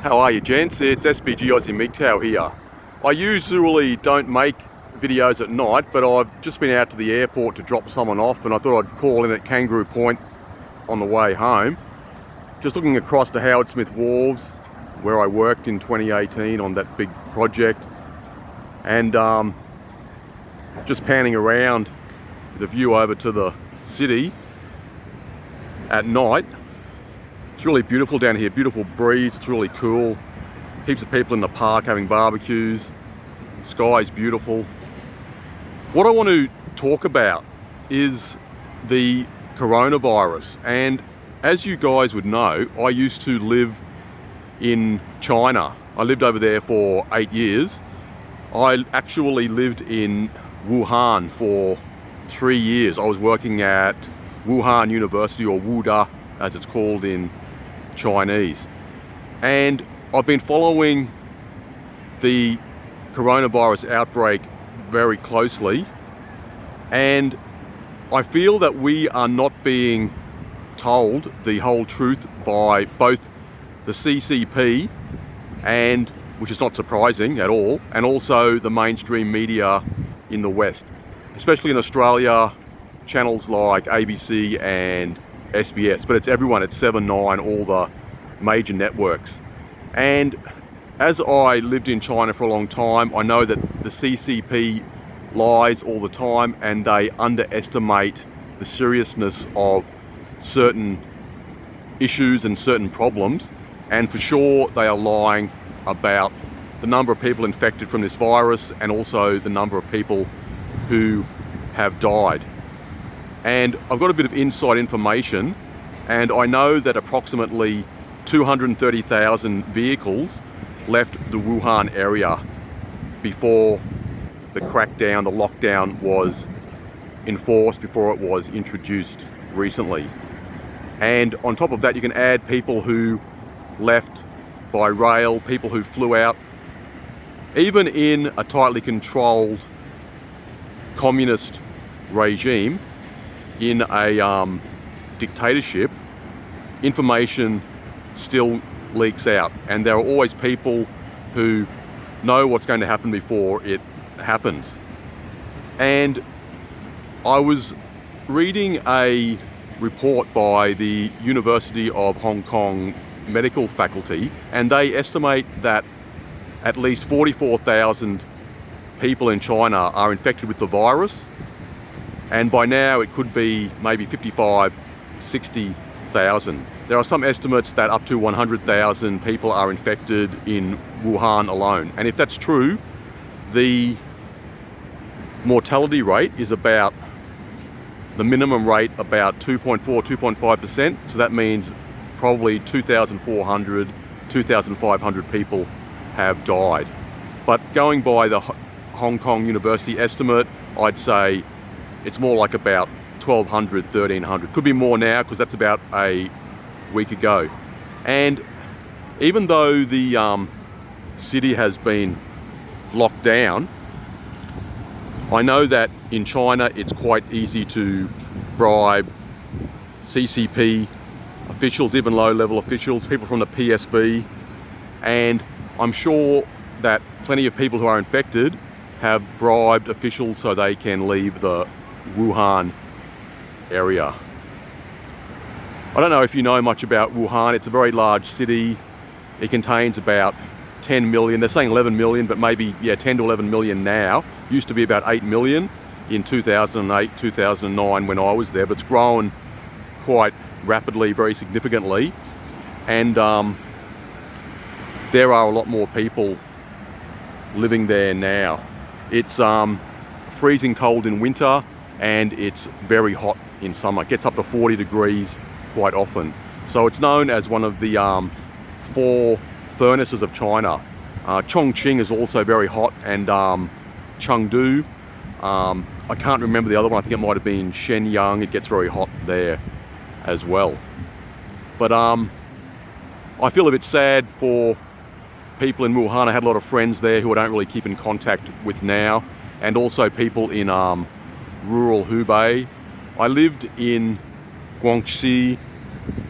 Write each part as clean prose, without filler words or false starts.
How are you, gents? It's SBG Aussie MGTOW here. I usually don't make videos at night, but I've just been out to the airport to drop someone off and I thought I'd call in at Kangaroo Point on the way home. Just looking across to Howard Smith Wharves, where I worked in 2018 on that big project, and just panning around the view over to the city at night. It's really beautiful down here, beautiful breeze, it's really cool. Heaps of people in the park having barbecues, sky's beautiful. What I want to talk about is the coronavirus, and as you guys would know, I used to live in China. I lived over there for 8 years. I actually lived in Wuhan for 3 years. I was working at Wuhan University, or Wuda as it's called in Chinese, and I've been following the coronavirus outbreak very closely, and I feel that we are not being told the whole truth by both the CCP, and which is not surprising at all, and also the mainstream media in the West, especially in Australia, channels like ABC and SBS, but it's everyone, it's 7, 9, all the major networks. And as I lived in China for a long time, I know that the CCP lies all the time and they underestimate the seriousness of certain issues and certain problems, and for sure they are lying about the number of people infected from this virus and also the number of people who have died. And I've got a bit of inside information, and I know that approximately 230,000 vehicles left the Wuhan area before the crackdown, the lockdown was enforced, before it was introduced recently. And on top of that, you can add people who left by rail, people who flew out. Even in a tightly controlled communist regime, in a dictatorship, information still leaks out, and there are always people who know what's going to happen before it happens. And I was reading a report by the University of Hong Kong medical faculty, and they estimate that at least 44,000 people in China are infected with the virus, and by now it could be maybe 55, 60,000. There are some estimates that up to 100,000 people are infected in Wuhan alone. And if that's true, the mortality rate is about, the minimum rate about 2.4, 2.5%. So that means probably 2,400, 2,500 people have died. But going by the Hong Kong University estimate, I'd say it's more like about 1,200, 1,300. Could be more now because that's about a week ago. And even though the city has been locked down, I know that in China it's quite easy to bribe CCP officials, even low-level officials, people from the PSB, and I'm sure that plenty of people who are infected have bribed officials so they can leave the Wuhan area. I don't know if you know much about Wuhan. It's a very large city. It contains about 10 million. They're saying 11 million, but maybe 10 to 11 million now. Used to be about 8 million in 2008, 2009 when I was there, but it's grown quite rapidly, very significantly, and there are a lot more people living there now. It's freezing cold in winter, and it's very hot in summer. It gets up to 40 degrees quite often. So it's known as one of the 4 furnaces of China. Chongqing is also very hot, and Chengdu. I can't remember the other one. I think it might have been Shenyang. It gets very hot there as well. But I feel a bit sad for people in Wuhan. I had a lot of friends there who I don't really keep in contact with now, and also people in rural Hubei. I lived in Guangxi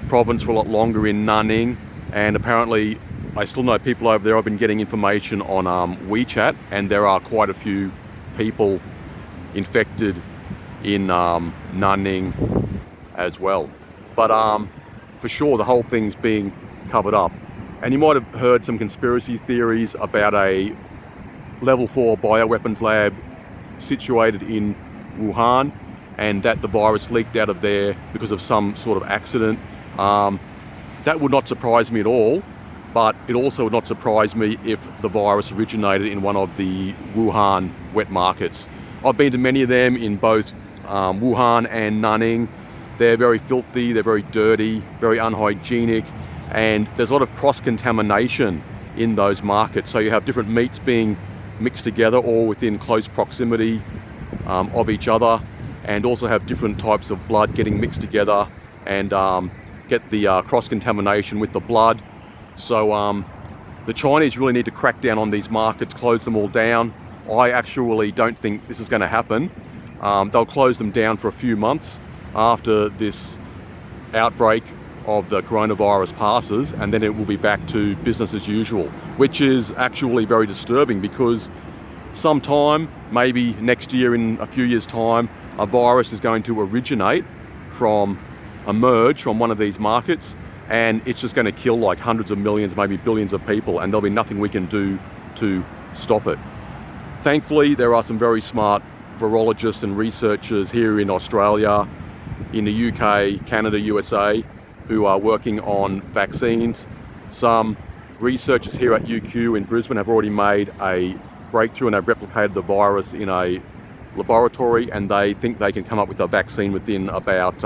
province for a lot longer, in Nanning, and apparently I still know people over there. I've been getting information on WeChat, and there are quite a few people infected in Nanning as well. But for sure, the whole thing's being covered up. And you might have heard some conspiracy theories about a level 4 bioweapons lab situated in Wuhan, and that the virus leaked out of there because of some sort of accident. That would not surprise me at all, but it also would not surprise me if the virus originated in one of the Wuhan wet markets. I've been to many of them in both Wuhan and Nanning. They're very filthy, they're very dirty, very unhygienic, and there's a lot of cross-contamination in those markets. So you have different meats being mixed together or within close proximity of each other, and also have different types of blood getting mixed together and get the cross-contamination with the blood. So the Chinese really need to crack down on these markets, close them all down. I actually don't think this is going to happen. They'll close them down for a few months after this outbreak of the coronavirus passes, and then it will be back to business as usual, which is actually very disturbing, because sometime, maybe next year, in a few years' time, a virus is going to emerge from one of these markets, and it's just going to kill like hundreds of millions, maybe billions of people, and there'll be nothing we can do to stop it. Thankfully, there are some very smart virologists and researchers here in Australia, in the UK, Canada, USA, who are working on vaccines. Some researchers here at UQ in Brisbane have already made a breakthrough, and they've replicated the virus in a laboratory, and they think they can come up with a vaccine within about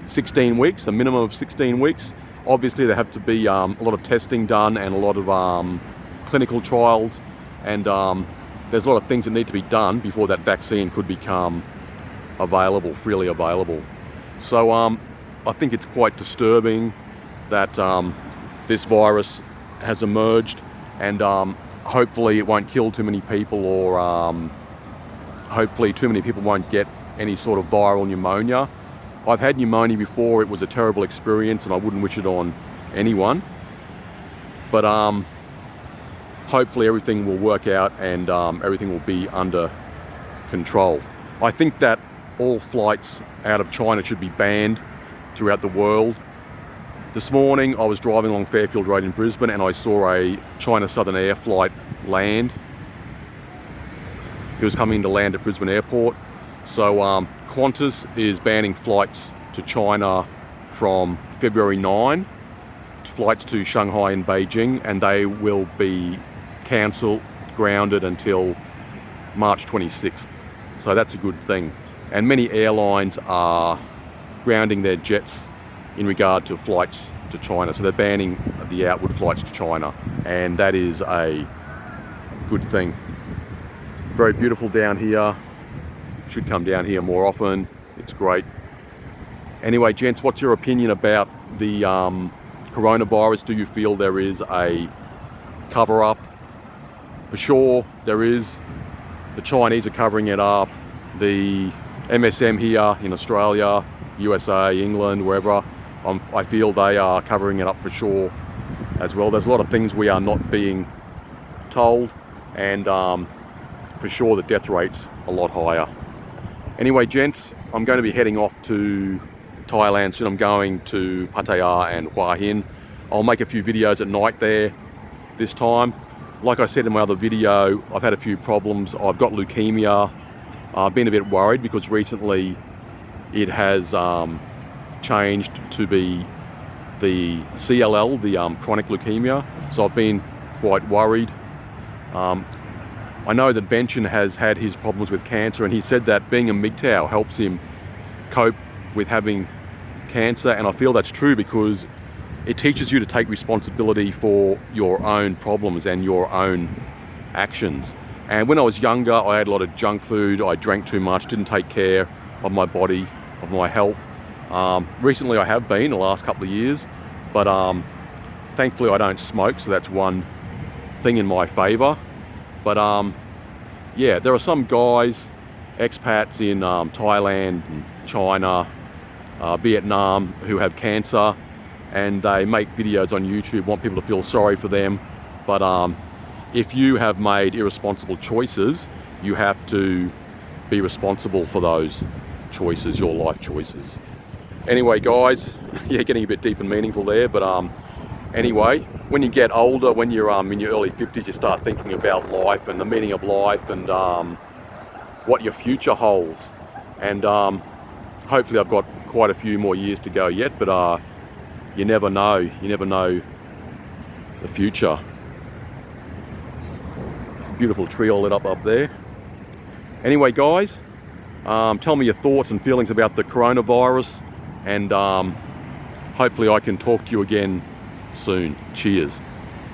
16 weeks, a minimum of 16 weeks. Obviously, there have to be a lot of testing done and a lot of clinical trials, and there's a lot of things that need to be done before that vaccine could become available, freely available. So I think it's quite disturbing that this virus has emerged, and hopefully it won't kill too many people, or hopefully too many people won't get any sort of viral pneumonia. I've had pneumonia before. It was a terrible experience, and I wouldn't wish it on anyone. But hopefully everything will work out, and everything will be under control. I think that all flights out of China should be banned throughout the world. This morning I was driving along Fairfield Road in Brisbane, and I saw a China Southern Air flight land. It was coming to land at Brisbane Airport. So Qantas is banning flights to China from February 9, flights to Shanghai and Beijing, and they will be cancelled, grounded until March 26th. So that's a good thing. And many airlines are grounding their jets in regard to flights to China. So they're banning the outward flights to China, and that is a good thing. Very beautiful down here. Should come down here more often. It's great. Anyway, gents, what's your opinion about the coronavirus? Do you feel there is a cover-up? For sure there is. The Chinese are covering it up. The MSM here in Australia, USA, England, wherever, I feel they are covering it up for sure as well. There's a lot of things we are not being told, and for sure the death rate's a lot higher. Anyway, gents, I'm going to be heading off to Thailand soon. I'm going to Pattaya and Hua Hin. I'll make a few videos at night there this time. Like I said in my other video, I've had a few problems. I've got leukemia. I've been a bit worried because recently it has changed to be the CLL, the chronic leukemia. So I've been quite worried. I know that Vention has had his problems with cancer, and he said that being a MGTOW helps him cope with having cancer, and I feel that's true because it teaches you to take responsibility for your own problems and your own actions. And when I was younger, I had a lot of junk food, I drank too much, didn't take care of my body, of my health. Recently I have been, the last couple of years, but thankfully I don't smoke, so that's one thing in my favour. But yeah, there are some guys, expats in Thailand, China, Vietnam, who have cancer, and they make videos on YouTube, want people to feel sorry for them. But if you have made irresponsible choices, you have to be responsible for those choices, your life choices. Anyway, guys, yeah, getting a bit deep and meaningful there, but anyway, when you get older, when you're in your early 50s, you start thinking about life and the meaning of life and what your future holds. And hopefully I've got quite a few more years to go yet, but you never know. You never know the future. This beautiful tree all lit up there. Anyway, guys, tell me your thoughts and feelings about the coronavirus, and hopefully I can talk to you again soon. Cheers.